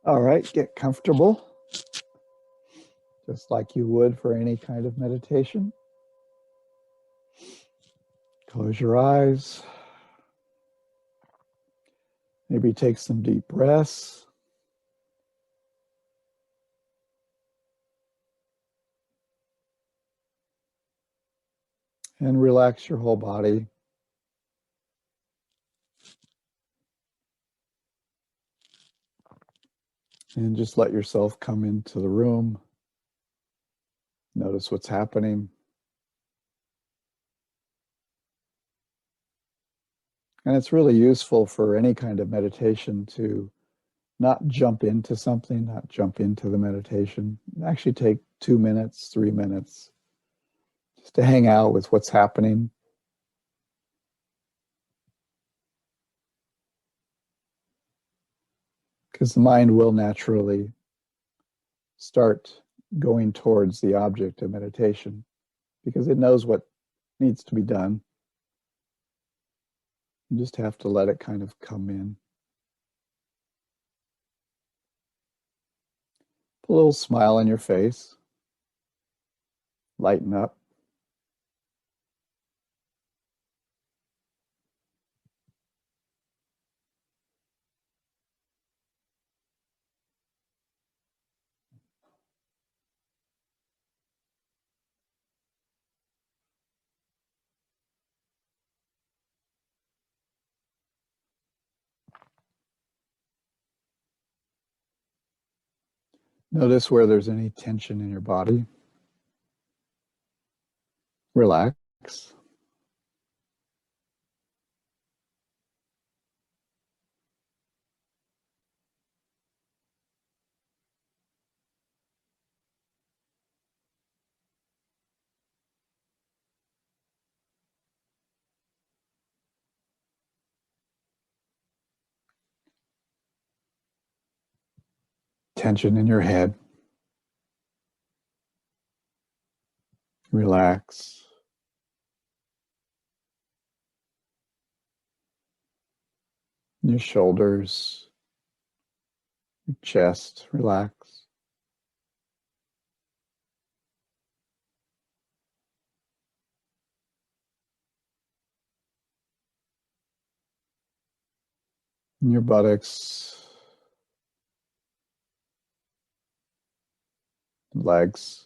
All right, get comfortable, just like you would for any kind of meditation. Close your eyes. Maybe take some deep breaths. And relax your whole body. And just let yourself come into the room. Notice what's happening. And it's really useful for any kind of meditation to not jump into something, not jump into the meditation. Actually take 2 minutes, 3 minutes, just to hang out with what's happening. Because the mind will naturally start going towards the object of meditation because it knows what needs to be done. You just have to let it kind of come in. Put a little smile on your face. Lighten up. Notice where there's any tension in your body. Relax. Tension in your head. Relax. Your shoulders, your chest, relax. And your buttocks, legs.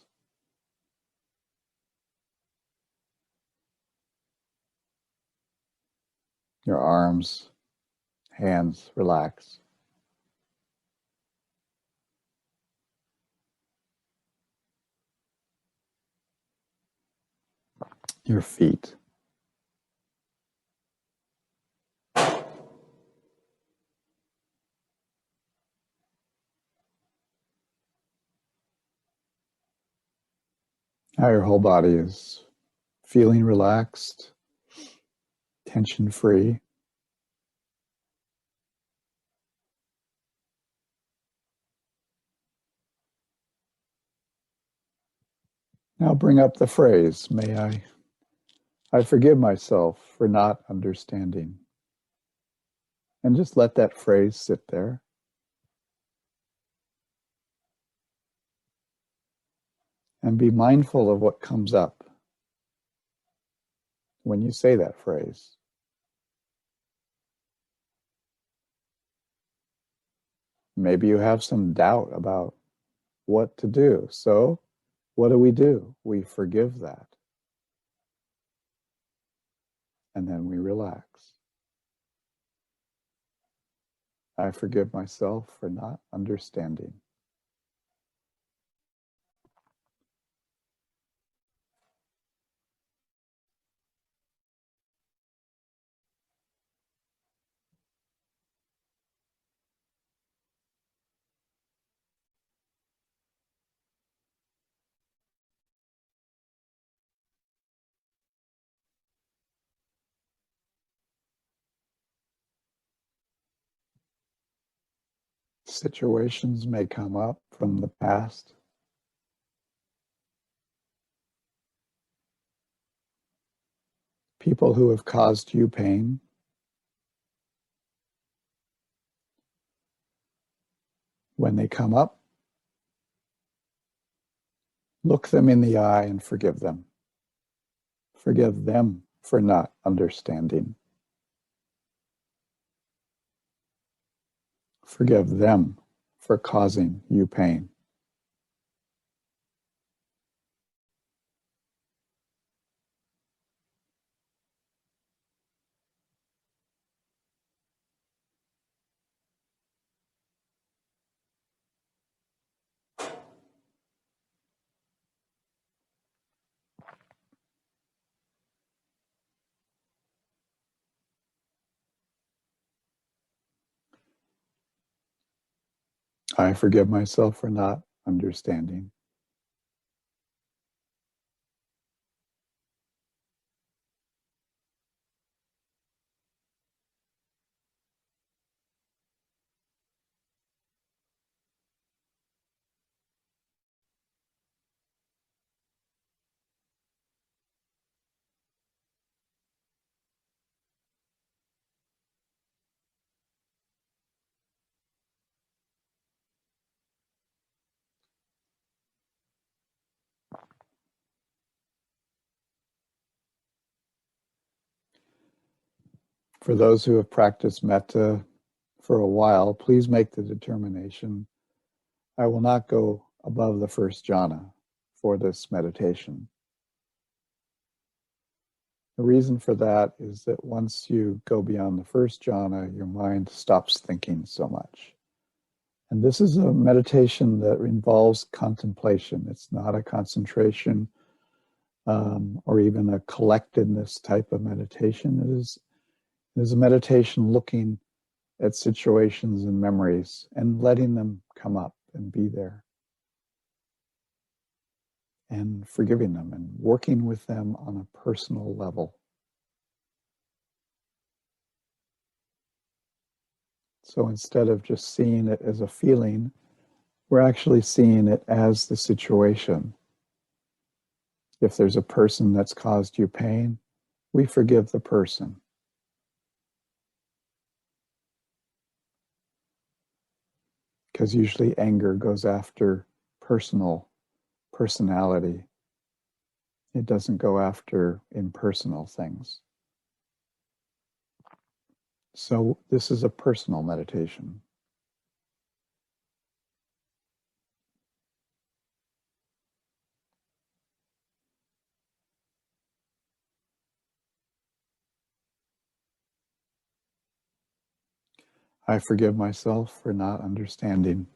Your arms, hands, relax. Your feet. Now your whole body is feeling relaxed, tension-free. Now bring up the phrase, may I forgive myself for not understanding. And just let that phrase sit there. And be mindful of what comes up when you say that phrase. Maybe you have some doubt about what to do. So what do? We forgive that. And then we relax. I forgive myself for not understanding. Situations may come up from the past. People who have caused you pain. When they come up, look them in the eye and forgive them. Forgive them for not understanding. Forgive them for causing you pain. I forgive myself for not understanding. For those who have practiced metta for a while, please make the determination, I will not go above the first jhana for this meditation. The reason for that is that once you go beyond the first jhana, your mind stops thinking so much. And this is a meditation that involves contemplation. It's not a concentration or even a collectedness type of meditation. It is a meditation looking at situations and memories and letting them come up and be there, and forgiving them and working with them on a personal level. So instead of just seeing it as a feeling, we're actually seeing it as the situation. If there's a person that's caused you pain, we forgive the person. Because usually anger goes after personality. It doesn't go after impersonal things. So this is a personal meditation. I forgive myself for not understanding.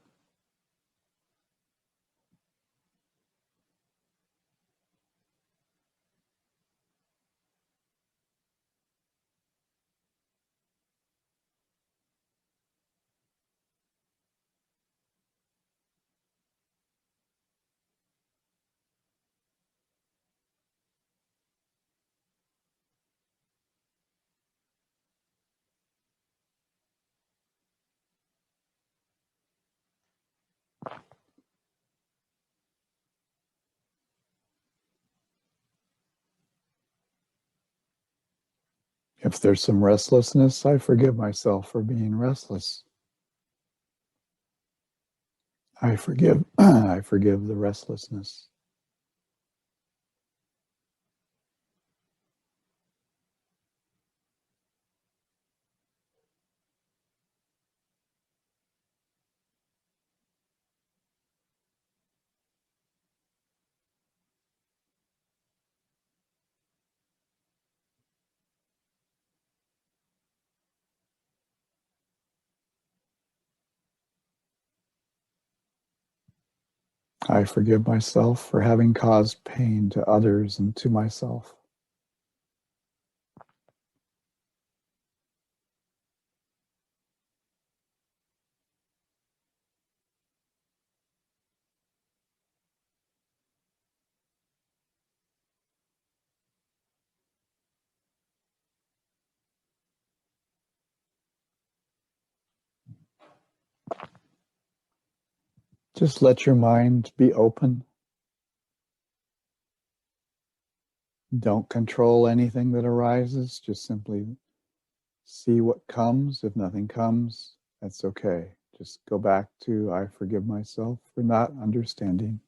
If there's some restlessness, I forgive myself for being restless. I forgive the restlessness. I forgive myself for having caused pain to others and to myself. Just let your mind be open. Don't control anything that arises. Just simply see what comes. If nothing comes, that's okay. Just go back to, I forgive myself for not understanding.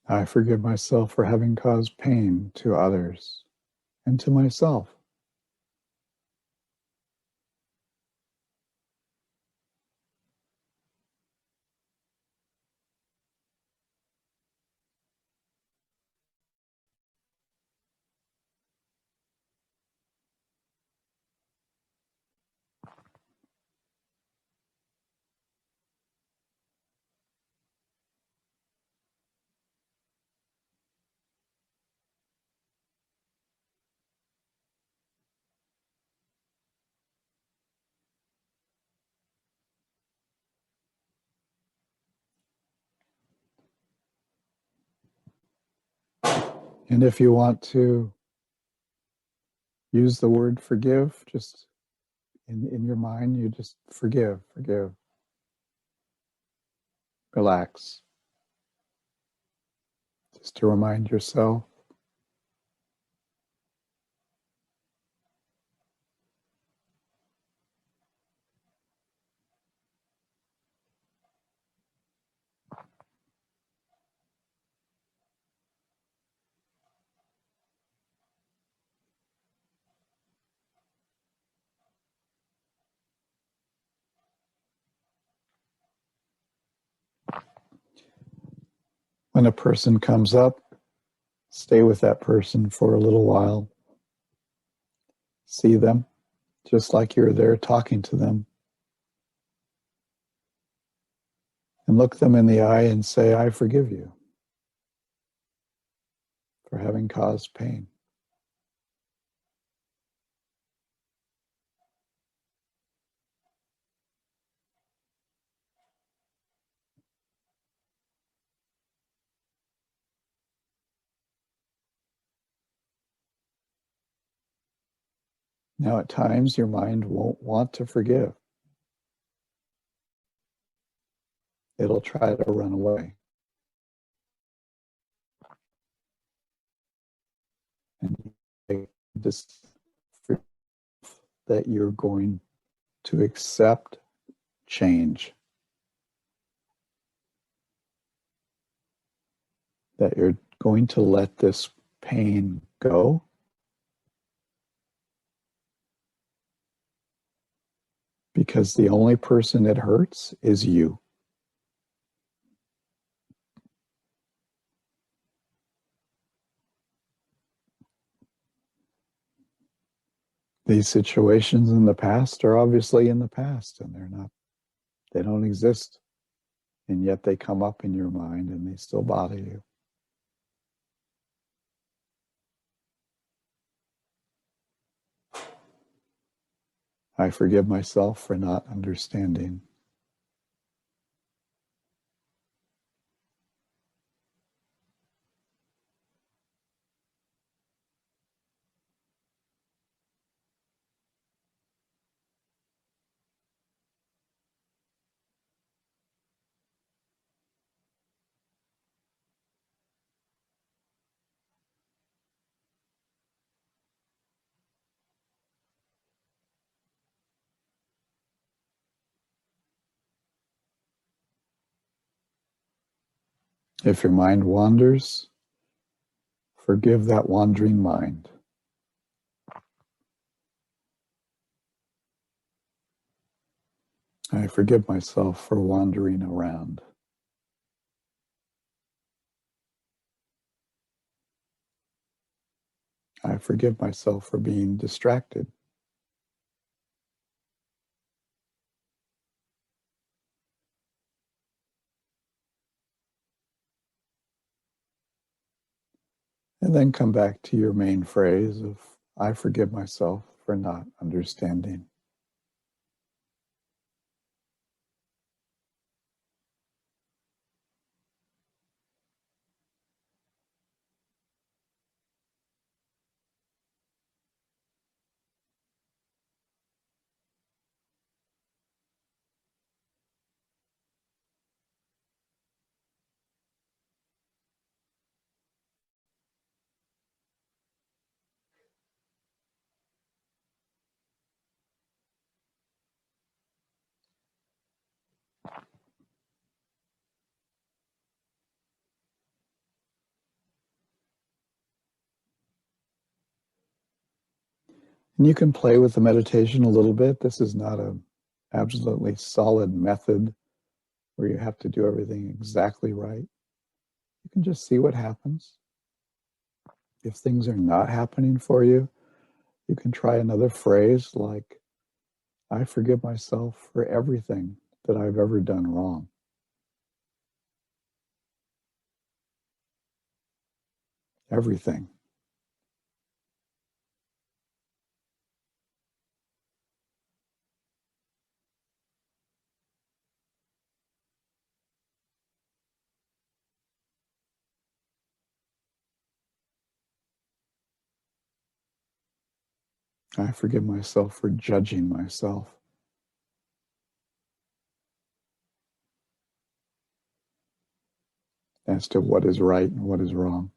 I forgive myself for having caused pain to others and to myself. And if you want to use the word forgive, just in your mind, you just forgive, relax, just to remind yourself. When a person comes up, stay with that person for a little while. See them just like you're there talking to them. And look them in the eye and say, I forgive you for having caused pain. Now, at times, your mind won't want to forgive. It'll try to run away. And just that you're going to accept change, that you're going to let this pain go, because the only person it hurts is you. These situations in the past are obviously in the past, and they don't exist. And yet they come up in your mind and they still bother you. I forgive myself for not understanding. If your mind wanders, forgive that wandering mind. I forgive myself for wandering around. I forgive myself for being distracted. And then come back to your main phrase of, I forgive myself for not understanding. And you can play with the meditation a little bit. This is not a absolutely solid method where you have to do everything exactly right. You can just see what happens. If things are not happening for you, you can try another phrase like, I forgive myself for everything that I've ever done wrong. Everything. I forgive myself for judging myself as to what is right and what is wrong.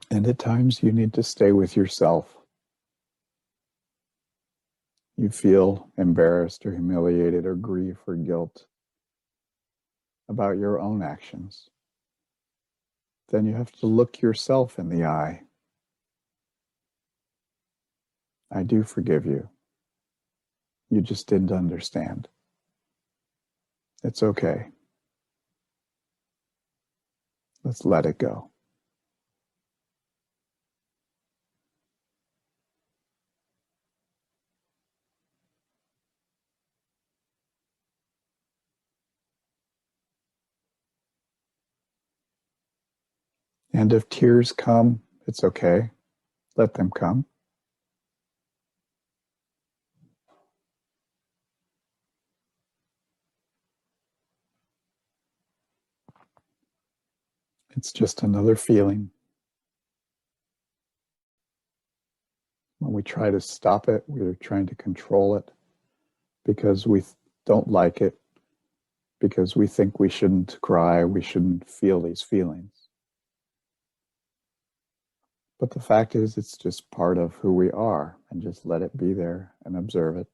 And at times you need to stay with yourself. You feel embarrassed or humiliated or grief or guilt about your own actions. Then you have to look yourself in the eye. I do forgive you. You just didn't understand. It's okay. Let's let it go. And if tears come, it's okay. Let them come. It's just another feeling. When we try to stop it, we're trying to control it because we don't like it, because we think we shouldn't cry, we shouldn't feel these feelings. But the fact is, it's just part of who we are, and just let it be there and observe it.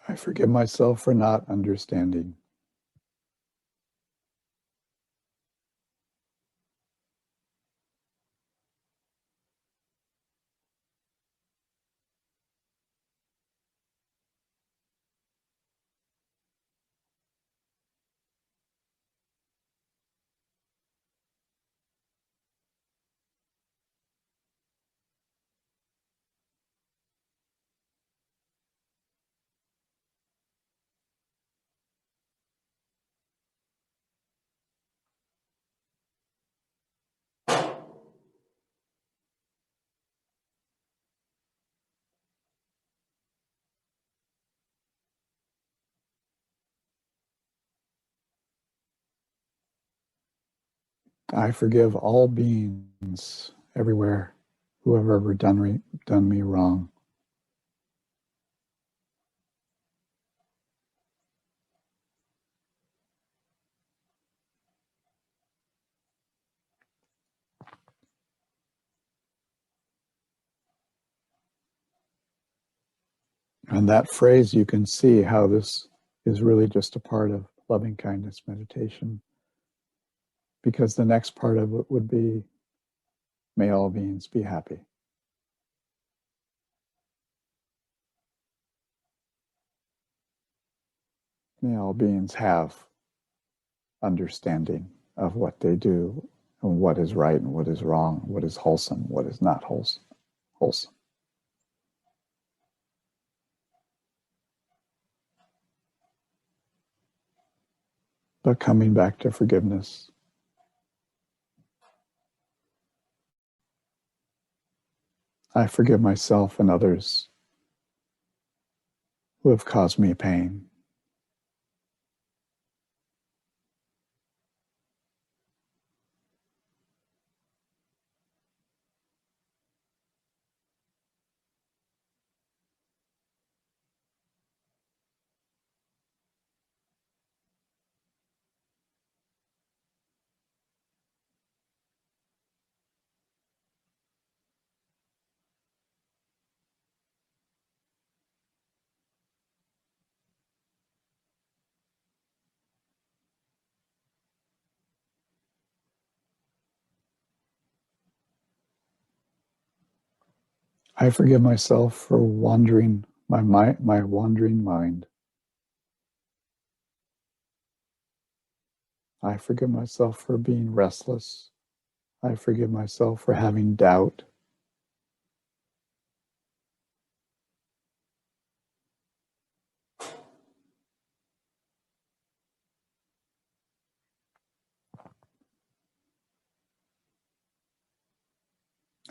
I forgive myself for not understanding. I forgive all beings everywhere who have ever done me wrong. And that phrase, you can see how this is really just a part of loving kindness meditation, because the next part of it would be, may all beings be happy. May all beings have understanding of what they do and what is right and what is wrong, what is wholesome, what is not wholesome. But coming back to forgiveness, I forgive myself and others who have caused me pain. I forgive myself for wandering my wandering mind. I forgive myself for being restless. I forgive myself for having doubt.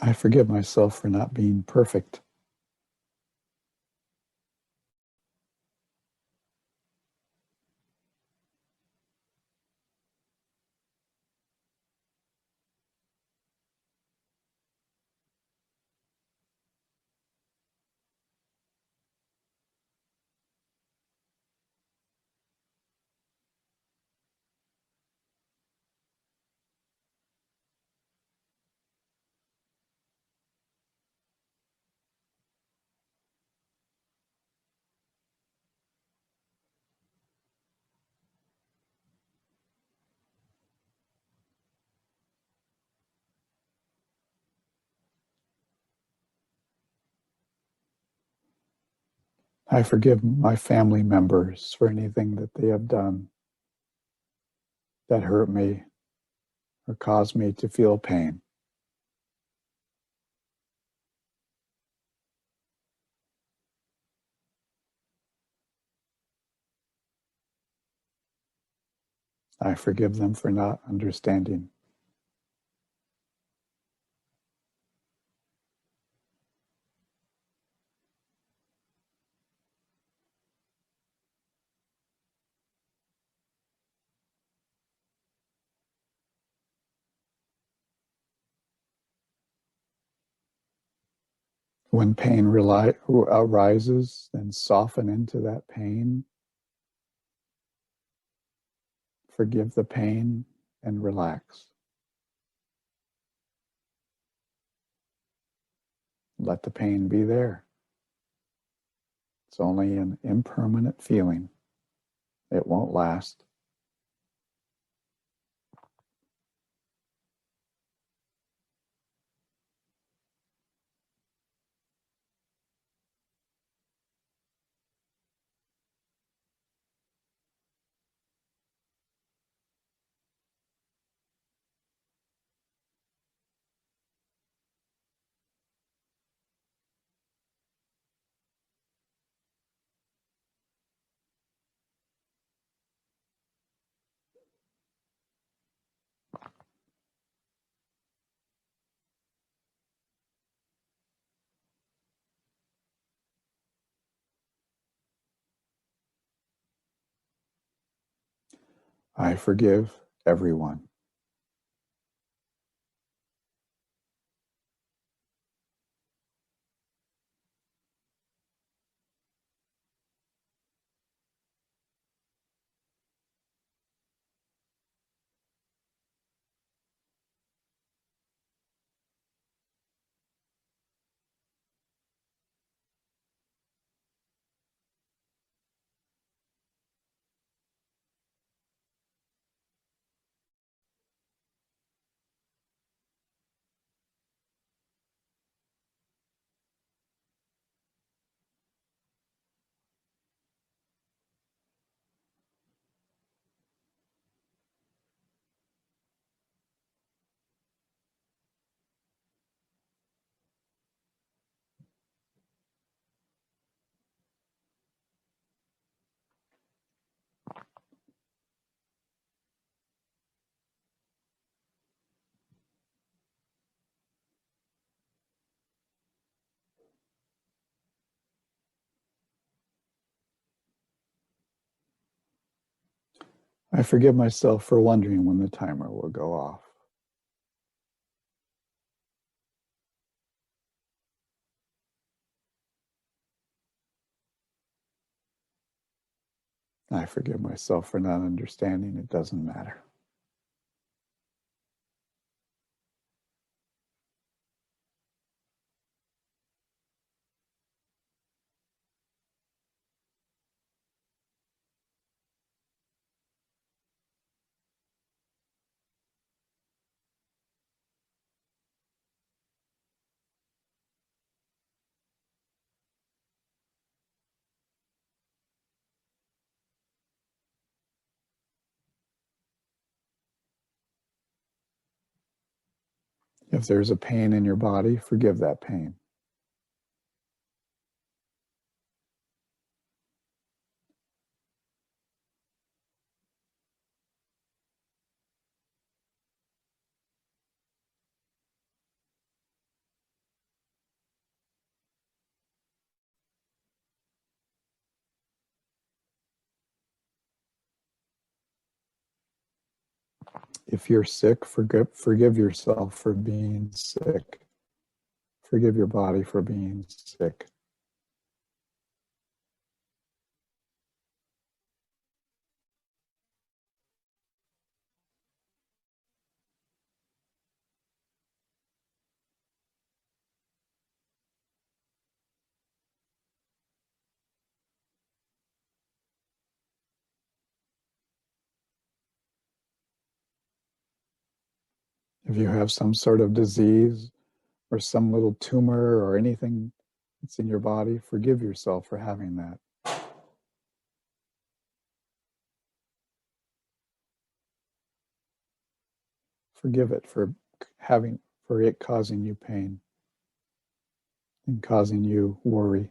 I forgive myself for not being perfect. I forgive my family members for anything that they have done that hurt me or caused me to feel pain. I forgive them for not understanding. When pain arises, then soften into that pain, forgive the pain, and relax. Let the pain be there. It's only an impermanent feeling. It won't last. I forgive everyone. I forgive myself for wondering when the timer will go off. I forgive myself for not understanding it doesn't matter. If there's a pain in your body, forgive that pain. If you're sick, forgive yourself for being sick. Forgive your body for being sick. If you have some sort of disease or some little tumor or anything that's in your body, forgive yourself for having that. Forgive it for it causing you pain and causing you worry.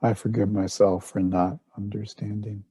I forgive myself for not understanding.